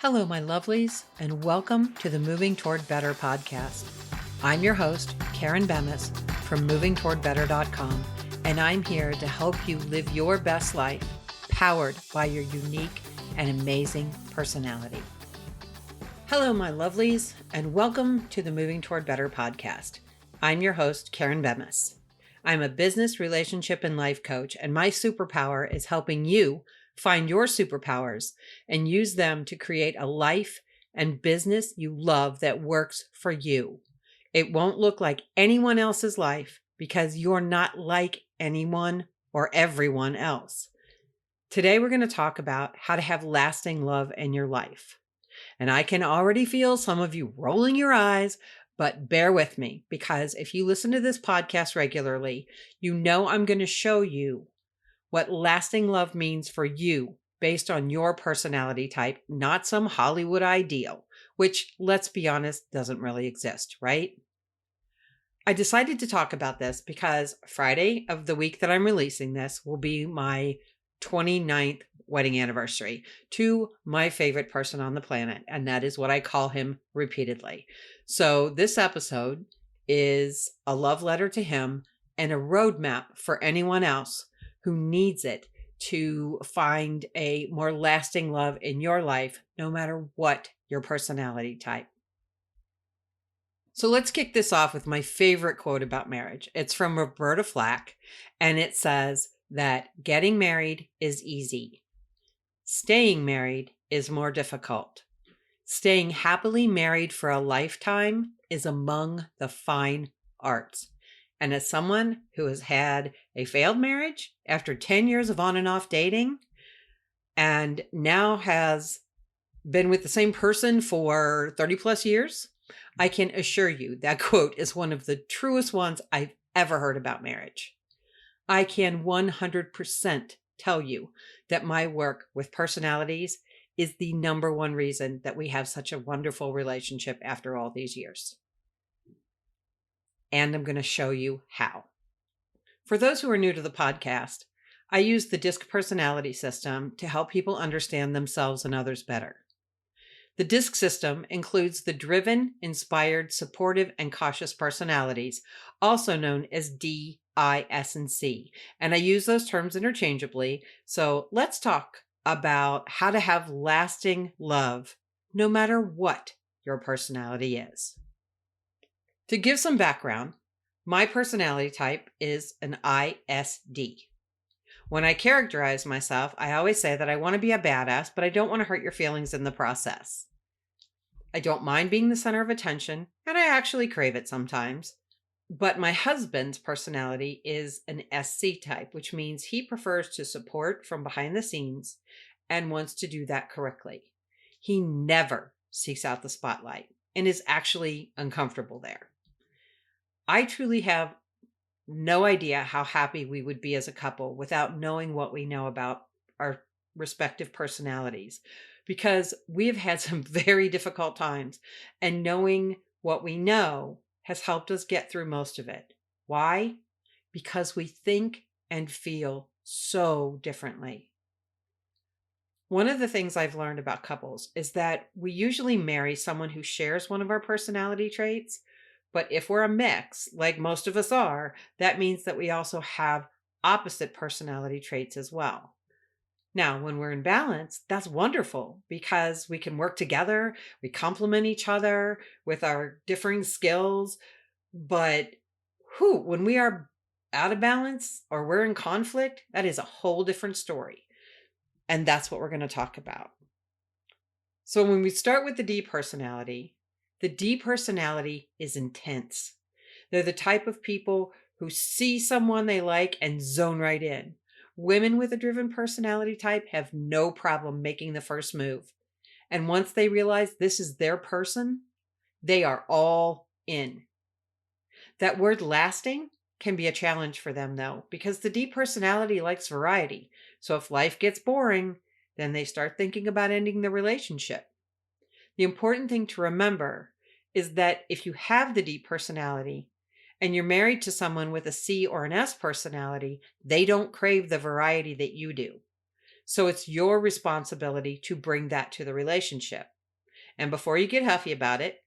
Hello, my lovelies, and welcome to the Moving Toward Better podcast. I'm your host, Karen Bemis from movingtowardbetter.com, and I'm here to help you live your best life powered by your unique and amazing personality. Hello, my lovelies, and welcome to the Moving Toward Better podcast. I'm your host, Karen Bemis. I'm a business, relationship, and life coach, and my superpower is helping you find your superpowers and use them to create a life and business you love that works for you. It won't look like anyone else's life because you're not like anyone or everyone else. Today, we're going to talk about how to have lasting love in your life. And I can already feel some of you rolling your eyes, but bear with me because if you listen to this podcast regularly, you know I'm going to show you what lasting love means for you based on your personality type, not some Hollywood ideal, which, let's be honest, doesn't really exist, right? I decided to talk about this because Friday of the week that I'm releasing this will be my 29th wedding anniversary to my favorite person on the planet, and that is what I call him repeatedly. So this episode is a love letter to him and a roadmap for anyone else who needs it to find a more lasting love in your life, no matter what your personality type. So let's kick this off with my favorite quote about marriage. It's from Roberta Flack, and it says that getting married is easy. Staying married is more difficult. Staying happily married for a lifetime is among the fine arts. And as someone who has had a failed marriage after 10 years of on and off dating and now has been with the same person for 30 plus years, I can assure you that quote is one of the truest ones I've ever heard about marriage. I can 100% tell you that my work with personalities is the number one reason that we have such a wonderful relationship after all these years. And I'm going to show you how. For those who are new to the podcast, I use the DISC personality system to help people understand themselves and others better. The DISC system includes the driven, inspired, supportive, and cautious personalities, also known as D, I, S, and C. And I use those terms interchangeably. So let's talk about how to have lasting love, no matter what your personality is. To give some background, my personality type is an ISD. When I characterize myself, I always say that I want to be a badass, but I don't want to hurt your feelings in the process. I don't mind being the center of attention, and I actually crave it sometimes. But my husband's personality is an SC type, which means he prefers to support from behind the scenes and wants to do that correctly. He never seeks out the spotlight and is actually uncomfortable there. I truly have no idea how happy we would be as a couple without knowing what we know about our respective personalities, because we have had some very difficult times, and knowing what we know has helped us get through most of it. Why? Because we think and feel so differently. One of the things I've learned about couples is that we usually marry someone who shares one of our personality traits. But if we're a mix, like most of us are, that means that we also have opposite personality traits as well. Now, when we're in balance, that's wonderful because we can work together, we complement each other with our differing skills. But when we are out of balance or we're in conflict, that is a whole different story. And that's what we're going to talk about. So when we start with the D personality is intense. They're the type of people who see someone they like and zone right in. Women with a driven personality type have no problem making the first move. And once they realize this is their person, they are all in. That word lasting can be a challenge for them though, because the D personality likes variety. So if life gets boring, then they start thinking about ending the relationship. The important thing to remember is that if you have the D personality and you're married to someone with a C or an S personality, they don't crave the variety that you do. So it's your responsibility to bring that to the relationship. And before you get huffy about it,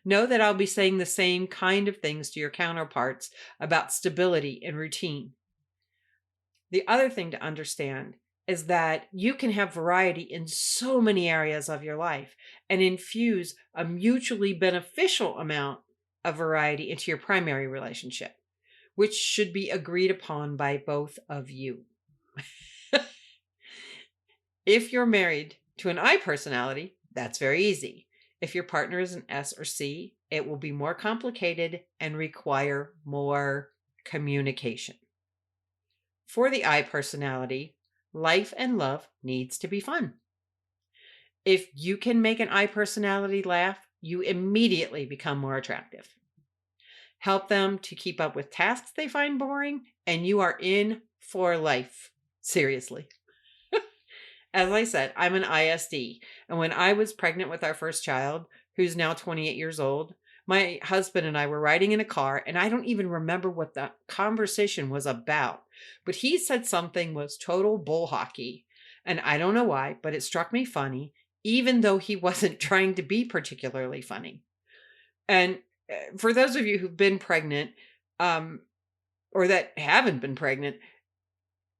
know that I'll be saying the same kind of things to your counterparts about stability and routine. The other thing to understand is that you can have variety in so many areas of your life and infuse a mutually beneficial amount of variety into your primary relationship, which should be agreed upon by both of you. If you're married to an I personality, that's very easy. If your partner is an S or C, it will be more complicated and require more communication. For the I personality, life and love needs to be fun. If you can make an I personality laugh, you immediately become more attractive. Help them to keep up with tasks they find boring, and you are in for life. Seriously. As I said, I'm an ISD. And when I was pregnant with our first child, who's now 28 years old, my husband and I were riding in a car, and I don't even remember what the conversation was about. But he said something was total bull hockey. And I don't know why, but it struck me funny, even though he wasn't trying to be particularly funny. And for those of you who've been pregnant, or that haven't been pregnant,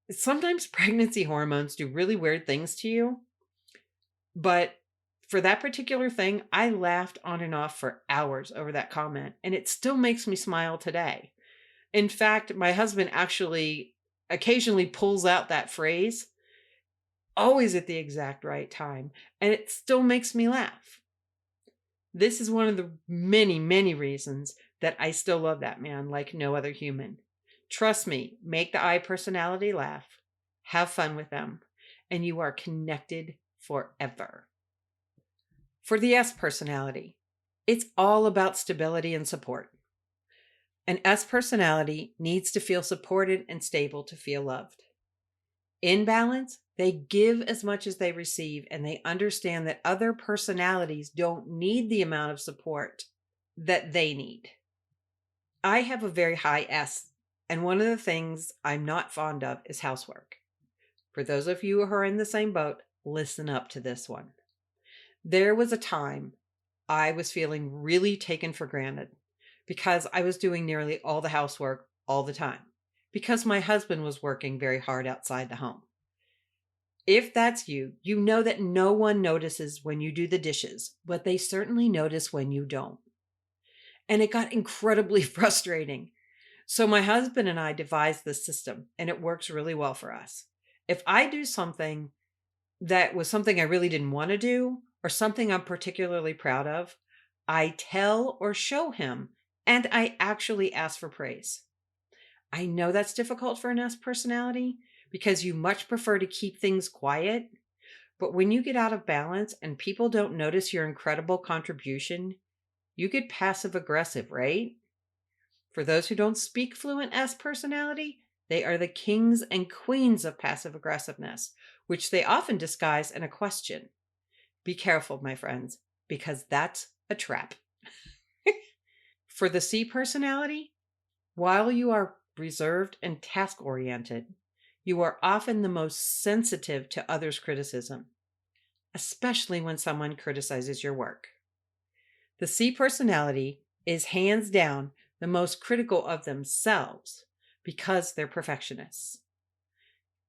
sometimes pregnancy hormones do really weird things to you. But for that particular thing, I laughed on and off for hours over that comment, and it still makes me smile today. In fact, my husband actually occasionally pulls out that phrase, always at the exact right time, and it still makes me laugh. This is one of the many, many reasons that I still love that man like no other human. Trust me, make the I personality laugh, have fun with them, and you are connected forever. For the S personality, it's all about stability and support. An S personality needs to feel supported and stable to feel loved. In balance, they give as much as they receive, and they understand that other personalities don't need the amount of support that they need. I have a very high S, and one of the things I'm not fond of is housework. For those of you who are in the same boat, listen up to this one. There was a time I was feeling really taken for granted because I was doing nearly all the housework all the time because my husband was working very hard outside the home. If that's you, you know that no one notices when you do the dishes, but they certainly notice when you don't. And it got incredibly frustrating. So my husband and I devised this system, and it works really well for us. If I do something that was something I really didn't want to do, or something I'm particularly proud of, I tell or show him, and I actually ask for praise. I know that's difficult for an S personality because you much prefer to keep things quiet. But when you get out of balance and people don't notice your incredible contribution, you get passive aggressive, right? For those who don't speak fluent S personality, they are the kings and queens of passive aggressiveness, which they often disguise in a question. Be careful, my friends, because that's a trap. For the C personality, while you are reserved and task-oriented, you are often the most sensitive to others' criticism, especially when someone criticizes your work. The C personality is hands down the most critical of themselves because they're perfectionists.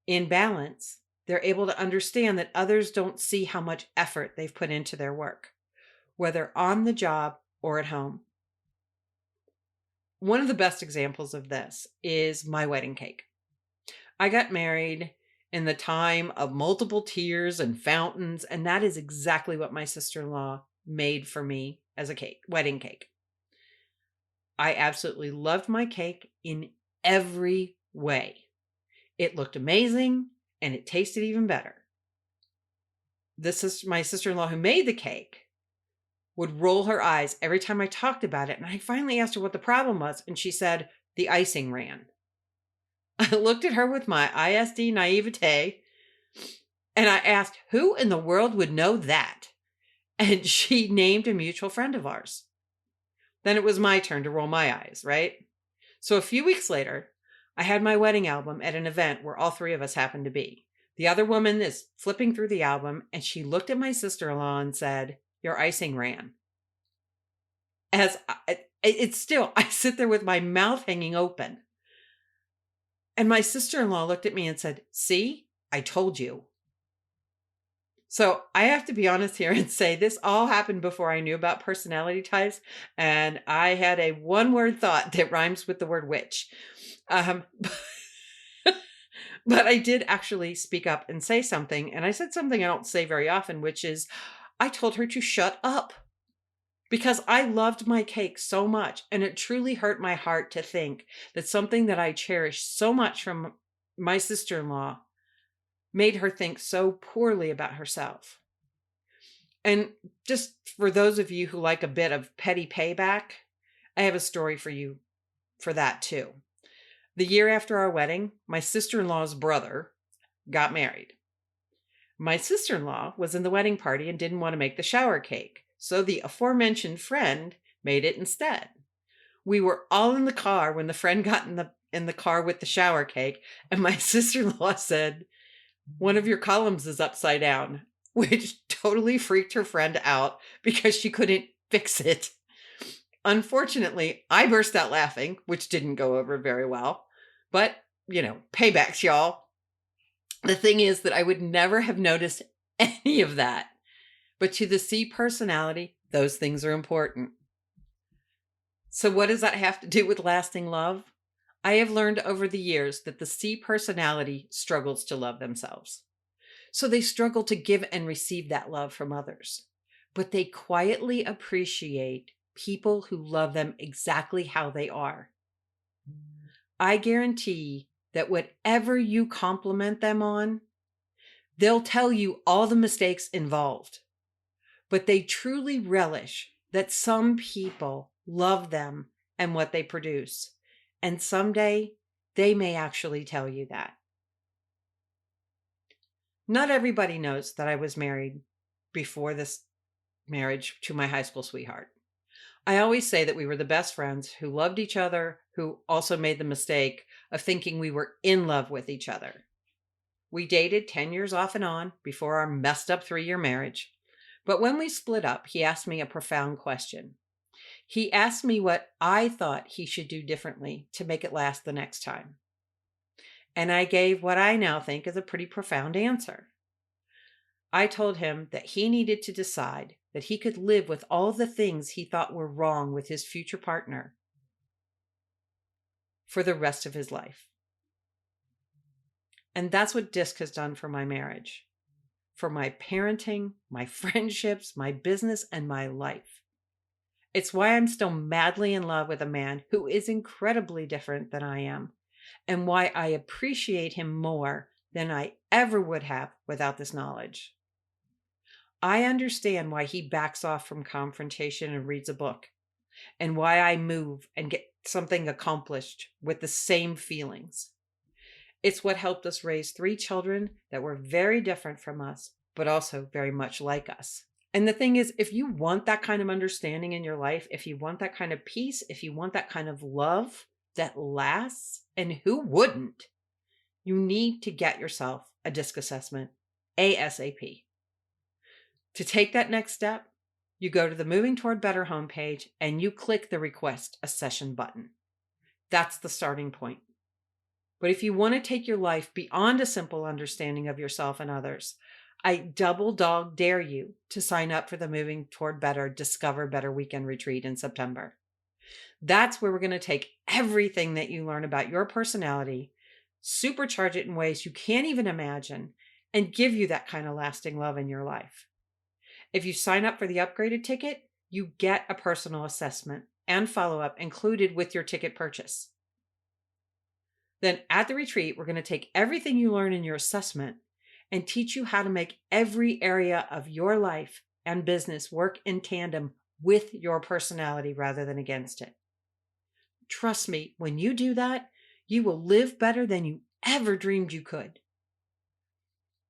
In balance, they're able to understand that others don't see how much effort they've put into their work, whether on the job or at home. One of the best examples of this is my wedding cake. I got married in the time of multiple tears and fountains, and that is exactly what my sister-in-law made for me as a wedding cake. I absolutely loved my cake in every way. It looked amazing, and it tasted even better. My sister-in-law who made the cake would roll her eyes every time I talked about it, and I finally asked her what the problem was, and she said, the icing ran. I looked at her with my ISD naivete, and I asked, who in the world would know that? And she named a mutual friend of ours. Then it was my turn to roll my eyes, right? So a few weeks later, I had my wedding album at an event where all three of us happened to be. The other woman is flipping through the album, and she looked at my sister-in-law and said, "Your icing ran." It's still, I sit there with my mouth hanging open. And my sister-in-law looked at me and said, "See, I told you." So I have to be honest here and say this all happened before I knew about personality types. And I had a one-word thought that rhymes with the word witch. Um, but I did actually speak up and say something. And I said something I don't say very often, which is I told her to shut up because I loved my cake so much. And it truly hurt my heart to think that something that I cherished so much from my sister-in-law made her think so poorly about herself. And just for those of you who like a bit of petty payback, I have a story for you for that too. The year after our wedding, my sister-in-law's brother got married. My sister-in-law was in the wedding party and didn't want to make the shower cake, so the aforementioned friend made it instead. We were all in the car when the friend got in the car with the shower cake, and my sister-in-law said, "One of your columns is upside down," which totally freaked her friend out because she couldn't fix it. Unfortunately, I burst out laughing, which didn't go over very well. But, paybacks, y'all. The thing is that I would never have noticed any of that. But to the C personality, those things are important. So what does that have to do with lasting love? I have learned over the years that the C personality struggles to love themselves. So they struggle to give and receive that love from others. But they quietly appreciate people who love them exactly how they are. I guarantee that whatever you compliment them on, they'll tell you all the mistakes involved. But they truly relish that some people love them and what they produce. And someday they may actually tell you that. Not everybody knows that I was married before this marriage to my high school sweetheart. I always say that we were the best friends who loved each other, who also made the mistake of thinking we were in love with each other. We dated 10 years off and on before our messed up 3-year marriage. But when we split up, he asked me a profound question. He asked me what I thought he should do differently to make it last the next time. And I gave what I now think is a pretty profound answer. I told him that he needed to decide that he could live with all the things he thought were wrong with his future partner for the rest of his life. And that's what DISC has done for my marriage, for my parenting, my friendships, my business, and my life. It's why I'm still madly in love with a man who is incredibly different than I am, and why I appreciate him more than I ever would have without this knowledge. I understand why he backs off from confrontation and reads a book, and why I move and get something accomplished with the same feelings. It's what helped us raise 3 children that were very different from us, but also very much like us. And the thing is, if you want that kind of understanding in your life, if you want that kind of peace, if you want that kind of love that lasts, and who wouldn't, you need to get yourself a DISC assessment ASAP. To take that next step, you go to the Moving Toward Better homepage and you click the Request a Session button. That's the starting point. But if you want to take your life beyond a simple understanding of yourself and others, I double dog dare you to sign up for the Moving Toward Better Discover Better Weekend Retreat in September. That's where we're going to take everything that you learn about your personality, supercharge it in ways you can't even imagine, and give you that kind of lasting love in your life. If you sign up for the upgraded ticket, you get a personal assessment and follow-up included with your ticket purchase. Then at the retreat, we're going to take everything you learn in your assessment and teach you how to make every area of your life and business work in tandem with your personality rather than against it. Trust me, when you do that, you will live better than you ever dreamed you could.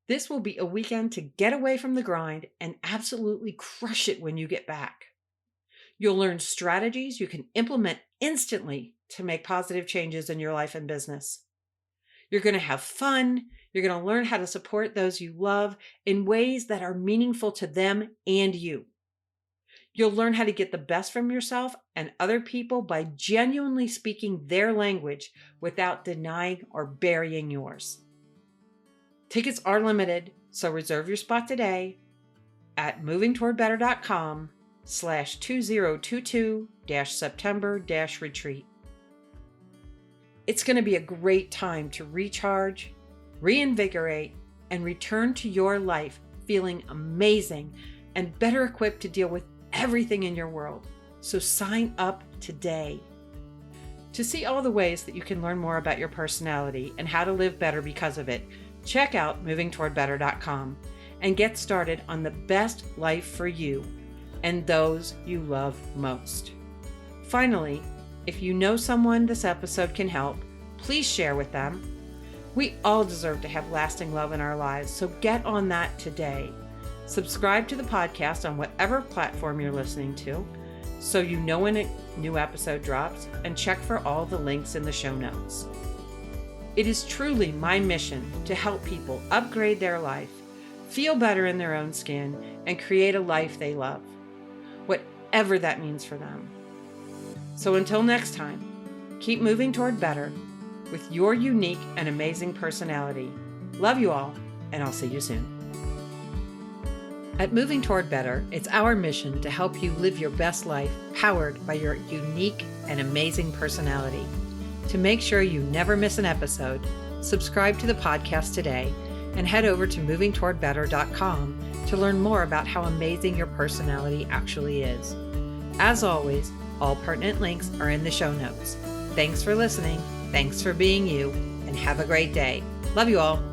This will be a weekend to get away from the grind and absolutely crush it when you get back. You'll learn strategies you can implement instantly to make positive changes in your life and business. You're going to have fun. You're going to learn how to support those you love in ways that are meaningful to them and you. You'll learn how to get the best from yourself and other people by genuinely speaking their language without denying or burying yours. Tickets are limited, so reserve your spot today at movingtowardbetter.com/2022-September-retreat. It's going to be a great time to recharge, reinvigorate, and return to your life feeling amazing and better equipped to deal with everything in your world. So sign up today. To see all the ways that you can learn more about your personality and how to live better because of it, check out movingtowardbetter.com and get started on the best life for you and those you love most. Finally, if you know someone this episode can help, please share with them. We all deserve to have lasting love in our lives, so get on that today. Subscribe to the podcast on whatever platform you're listening to so you know when a new episode drops, and check for all the links in the show notes. It is truly my mission to help people upgrade their life, feel better in their own skin, and create a life they love, whatever that means for them. So until next time, keep moving toward better with your unique and amazing personality. Love you all, and I'll see you soon. At Moving Toward Better, it's our mission to help you live your best life powered by your unique and amazing personality. To make sure you never miss an episode, subscribe to the podcast today and head over to movingtowardbetter.com to learn more about how amazing your personality actually is. As always, all pertinent links are in the show notes. Thanks for listening, thanks for being you, and have a great day. Love you all.